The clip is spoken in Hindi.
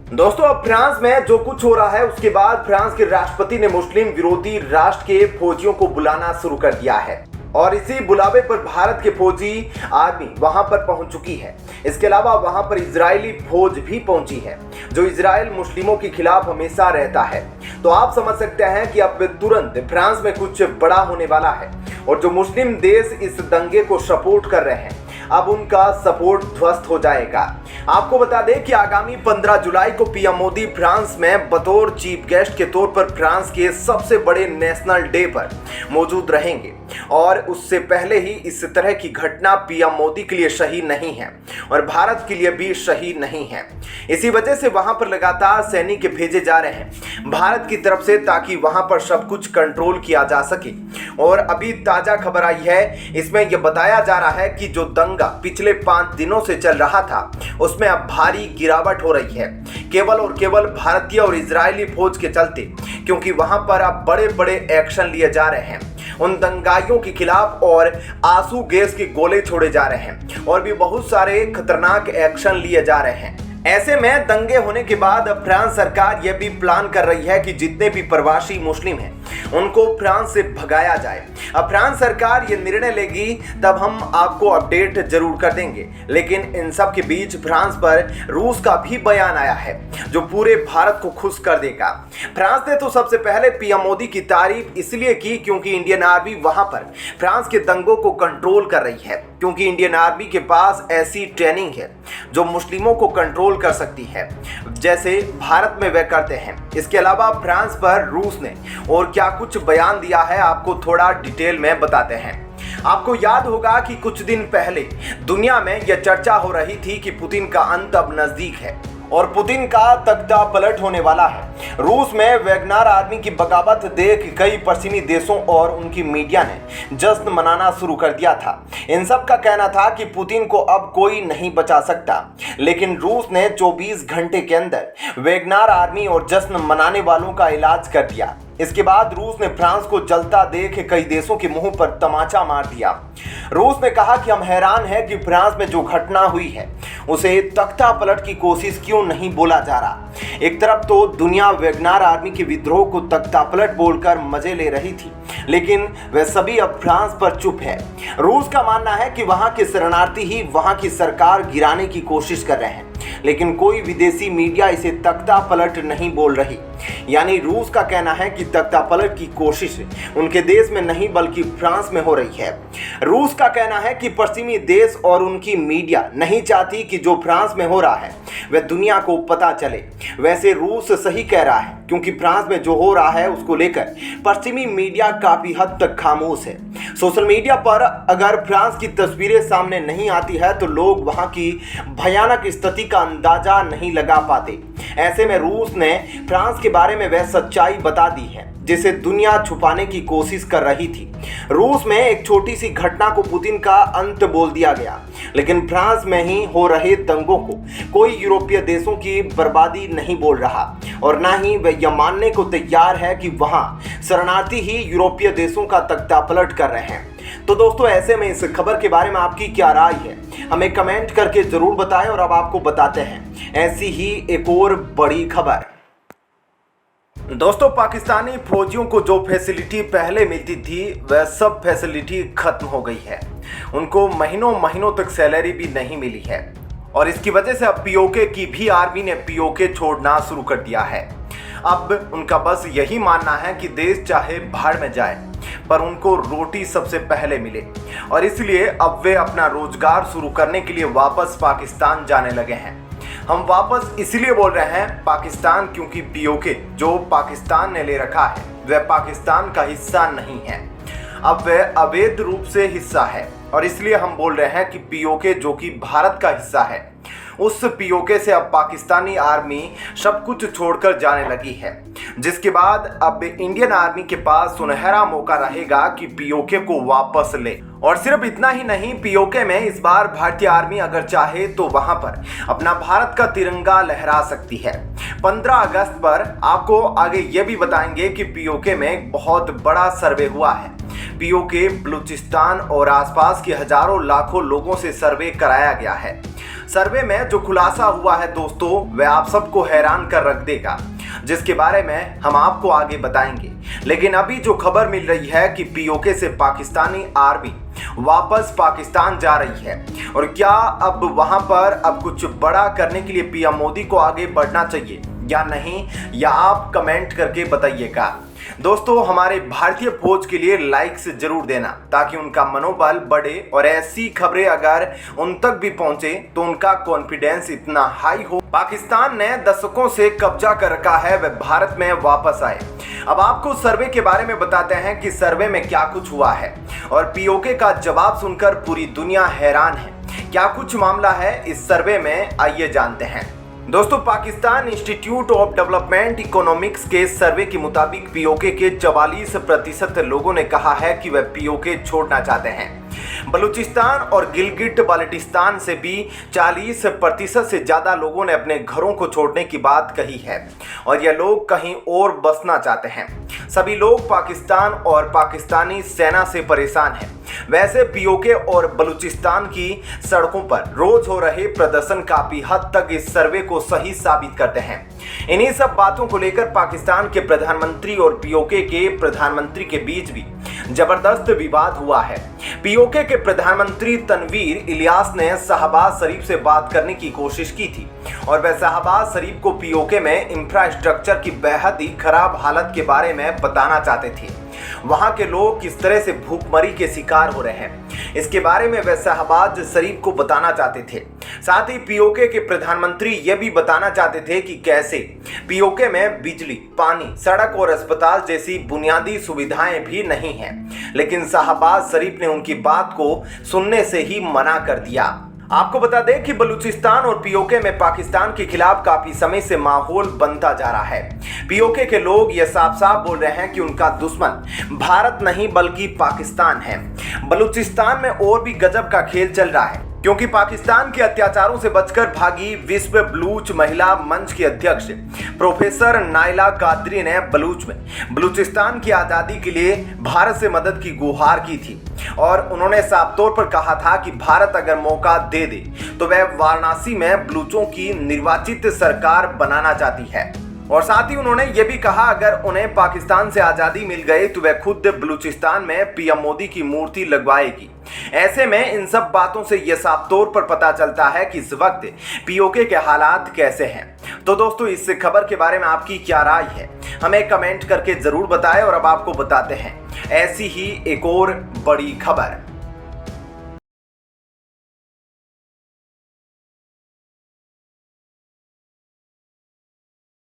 दोस्तों, अब फ्रांस में जो कुछ हो रहा है उसके बाद फ्रांस के राष्ट्रपति ने मुस्लिम विरोधी राष्ट्र के फौजियों को बुलाना शुरू कर दिया है और इसी बुलावे पर भारत के फौजी आर्मी वहां पर पहुंच चुकी है। इसके अलावा वहां पर इजरायली फौज भी पहुंची है जो इजराइल मुस्लिमों के खिलाफ हमेशा रहता है। तो आप समझ सकते हैं कि अब तुरंत फ्रांस में कुछ बड़ा होने वाला है और जो मुस्लिम देश इस दंगे को सपोर्ट कर रहे हैं अब उनका सपोर्ट ध्वस्त हो जाएगा। आपको बता दें कि आगामी 15 जुलाई को पीएम मोदी फ्रांस में बतौर चीफ गेस्ट के तौर पर फ्रांस के सबसे बड़े नेशनल डे पर मौजूद रहेंगे और उससे पहले ही इस तरह की घटना पीएम मोदी के लिए सही नहीं है और भारत के लिए भी सही नहीं है। इसी वजह से वहां पर लगातार सैनिक भेजे जा रहे हैं भारत की तरफ से ताकि वहां पर सब कुछ कंट्रोल किया जा सके। और अभी ताजा खबर आई है, इसमें यह बताया जा रहा है कि जो दंगा पिछले 5 दिनों से चल रहा था उसमें अब भारी गिरावट हो रही है केवल और केवल भारतीय और इजरायली फौज के चलते, क्योंकि वहां पर अब बड़े बड़े एक्शन लिए जा रहे हैं उन दंगाइयों के खिलाफ और आंसू गैस के गोले छोड़े जा रहे हैं और भी बहुत सारे खतरनाक एक्शन लिए जा रहे हैं। ऐसे में दंगे होने के बाद अब फ्रांस सरकार यह भी प्लान कर रही है कि जितने भी प्रवासी मुस्लिम हैं उनको फ्रांस से भगाया जाए। अब फ्रांस सरकार ये निर्णय लेगी तब हम आपको अपडेट जरूर कर देंगे, लेकिन इन सब के बीच फ्रांस पर रूस का भी बयान आया है जो पूरे भारत को खुश कर देगा। फ्रांस ने तो सबसे पहले पीएम मोदी की तारीफ इसलिए की क्योंकि इंडियन आर्मी वहां पर फ्रांस के दंगों को कंट्रोल कर रही है, क्योंकि इंडियन आर्मी के पास ऐसी ट्रेनिंग है जो मुस्लिमों को कंट्रोल कर सकती है जैसे भारत में वे करते हैं। इसके अलावा फ्रांस पर रूस ने और क्या कुछ बयान दिया है आपको थोड़ा डिटेल में बताते हैं। आपको याद होगा कि कुछ दिन पहले दुनिया में यह चर्चा हो रही थी कि पुतिन का अंत अब नजदीक है और पुतिन का तख्ता पलट होने वाला है। रूस में वैगनर आर्मी की बगावत देख कई पश्चिमी देशों और उनकी मीडिया ने जश्न मनाना शुरू कर दिया था। इन सब का कहना था कि पुतिन को अब कोई नहीं बचा सकता, लेकिन रूस ने 24 घंटे के अंदर वैगनर आर्मी और जश्न मनाने वालों का इलाज कर दिया। इसके बाद रूस ने फ्रांस को जलता देख कई देशों के मुंह पर तमाचा मार दिया। रूस ने कहा कि हम हैरान हैं कि फ्रांस में जो घटना हुई है उसे तख्ता पलट की कोशिश क्यों नहीं बोला जा रहा। एक तरफ तो दुनिया वैगनर आर्मी के विद्रोह को तख्ता पलट बोलकर मजे ले रही थी, लेकिन वे सभी अब फ्रांस पर चुप है। रूस का मानना है कि वहां के शरणार्थी ही वहां की सरकार गिराने की कोशिश कर रहे हैं, लेकिन कोई विदेशी मीडिया इसे तख्ता पलट नहीं बोल रही। यानी रूस का कहना है कि तख्ता पलट की कोशिश उनके देश में नहीं बल्कि फ्रांस में हो रही है। रूस का कहना है कि पश्चिमी देश और उनकी मीडिया नहीं चाहती कि जो फ्रांस में हो रहा है वह दुनिया को पता चले। वैसे रूस सही कह रहा है क्योंकि फ्रांस में जो हो रहा है उसको लेकर पश्चिमी मीडिया काफी हद तक खामोश है। सोशल मीडिया पर अगर फ्रांस की तस्वीरें सामने नहीं आती है तो लोग वहां की भयानक स्थिति का अंदाजा नहीं लगा पाते। ऐसे में रूस ने फ्रांस के बारे में वह सच्चाई बता दी है जिसे दुनिया छुपाने की कोशिश कर रही थी। रूस में एक छोटी सी घटना को पुतिन का अंत बोल दिया गया, लेकिन फ्रांस में ही हो रहे दंगों को कोई यूरोपीय देशों की बर्बादी नहीं बोल रहा और ना ही वह यह मानने को तैयार है कि वहां शरणार्थी ही यूरोपीय देशों का तख्ता पलट कर रहे हैं। तो दोस्तों, ऐसे में इस खबर के बारे में आपकी क्या राय है हमें कमेंट करके जरूर बताएं और अब आपको बताते हैं ऐसी ही एक और बड़ी खबर। दोस्तों, पाकिस्तानी फौजियों को जो फैसिलिटी पहले मिलती थी वह सब फैसिलिटी खत्म हो गई है। उनको महीनों महीनों तक सैलरी भी नहीं मिली है और इसकी वजह से अब पीओके की भी आर्मी ने पीओके छोड़ना शुरू कर दिया है। अब उनका बस यही मानना है कि देश चाहे भाड़ में जाए पर उनको रोटी सबसे पहले मिले और इसलिए अब वे अपना रोजगार शुरू करने के लिए वापस पाकिस्तान जाने लगे हैं। हम वापस इसलिए बोल रहे हैं पाकिस्तान क्योंकि पीओके जो पाकिस्तान ने ले रखा है वह पाकिस्तान का हिस्सा नहीं है, अब वह अवैध रूप से हिस्सा है और इसलिए हम बोल रहे हैं कि पीओके जो कि भारत का हिस्सा है उस पीओके से अब पाकिस्तानी आर्मी सब कुछ छोड़कर जाने लगी है, जिसके बाद अब इंडियन आर्मी के पास सुनहरा मौका रहेगा कि पीओके को वापस ले। और सिर्फ इतना ही नहीं, पीओके में इस बार भारतीय आर्मी अगर चाहे तो वहां पर अपना भारत का तिरंगा लहरा सकती है। 15 अगस्त पर आपको आगे ये भी बताएंगे कि पीओके में एक बहुत बड़ा सर्वे हुआ है पीओके, बलूचिस्तान और आसपास के हजारों लाखों लोगों से सर्वे कराया गया है। सर्वे में जो खुलासा हुआ है दोस्तों, वह आप सबको हैरान कर रख देगा, जिसके बारे में हम आपको आगे बताएंगे। लेकिन अभी जो खबर मिल रही है कि पीओके से पाकिस्तानी आर्मी वापस पाकिस्तान जा रही है, और क्या अब वहां पर अब कुछ बड़ा करने के लिए पीएम मोदी को आगे बढ़ना चाहिए या नहीं, या आप कमेंट करके बताइएगा। दोस्तों, हमारे भारतीय फौज के लिए लाइक्स जरूर देना ताकि उनका मनोबल बढ़े और ऐसी खबरें अगर उन तक भी पहुंचे तो उनका कॉन्फिडेंस इतना हाई हो। पाकिस्तान ने दशकों से कब्जा कर रखा है, वह भारत में वापस आए। अब आपको सर्वे के बारे में बताते हैं कि सर्वे में क्या कुछ हुआ है, और पीओके का जवाब सुनकर पूरी दुनिया हैरान है। क्या कुछ मामला है इस सर्वे में, आइए जानते हैं। दोस्तों, Pakistan institute of development economics के सर्वे के मुताबिक पीओके के 44% लोगों ने कहा है कि वह पीओके छोड़ना चाहते हैं। बलूचिस्तान और गिलगिट बाल्टिस्तान से भी 40% से ज्यादा लोगों ने अपने घरों को छोड़ने की बात कही है, और यह लोग कहीं और बसना चाहते हैं। सभी लोग पाकिस्तान और पाकिस्तानी सेना से परेशान हैं। वैसे पीओके और बलूचिस्तान की सड़कों पर रोज हो रहे प्रदर्शन काफी हद तक इस सर्वे को सही साबित करते हैं। इन्हीं सब बातों को लेकर पाकिस्तान के प्रधानमंत्री और पीओके के प्रधानमंत्री के बीच भी जबरदस्त विवाद हुआ है। पीओके के प्रधानमंत्री तनवीर इलियास ने शहबाज शरीफ से बात करने की कोशिश की थी, और वह शहबाज शरीफ को पीओके में इंफ्रास्ट्रक्चर की बेहद ही खराब हालत के बारे में बताना चाहते थे। वहां के लोग किस तरह से भूखमरी के शिकार हो रहे हैं, इसके बारे में वह शहबाज शरीफ को बताना चाहते थे। साथ ही पीओके के प्रधानमंत्री यह भी बताना चाहते थे कि कैसे पीओके में बिजली, पानी, सड़क और अस्पताल जैसी बुनियादी सुविधाएं भी नहीं हैं। लेकिन शहबाज शरीफ ने उनकी बात को सुनने से ही मना कर दिया। आपको बता दें कि बलूचिस्तान और पीओके में पाकिस्तान के खिलाफ काफी समय से माहौल बनता जा रहा है। पीओके के लोग ये साफ साफ बोल रहे हैं कि उनका दुश्मन भारत नहीं बल्कि पाकिस्तान है। बलूचिस्तान में और भी गजब का खेल चल रहा है, क्योंकि पाकिस्तान के अत्याचारों से बचकर भागी विश्व बलूच महिला मंच की अध्यक्ष प्रोफेसर नाइला कादरी ने बलूचिस्तान की आज़ादी के लिए भारत से मदद की गुहार की थी, और उन्होंने साफ तौर पर कहा था कि भारत अगर मौका दे दे तो वह वाराणसी में बलूचों की निर्वाचित सरकार बनाना चाहती है। और साथ ही उन्होंने ये भी कहा अगर उन्हें पाकिस्तान से आज़ादी मिल गई तो वह खुद बलूचिस्तान में पीएम मोदी की मूर्ति लगवाएगी। ऐसे में इन सब बातों से यह साफ तौर पर पता चलता है कि इस वक्त पीओके के हालात कैसे हैं। तो दोस्तों, इस खबर के बारे में आपकी क्या राय है, हमें कमेंट करके जरूर बताएं। और अब आपको बताते हैं ऐसी ही एक और बड़ी खबर।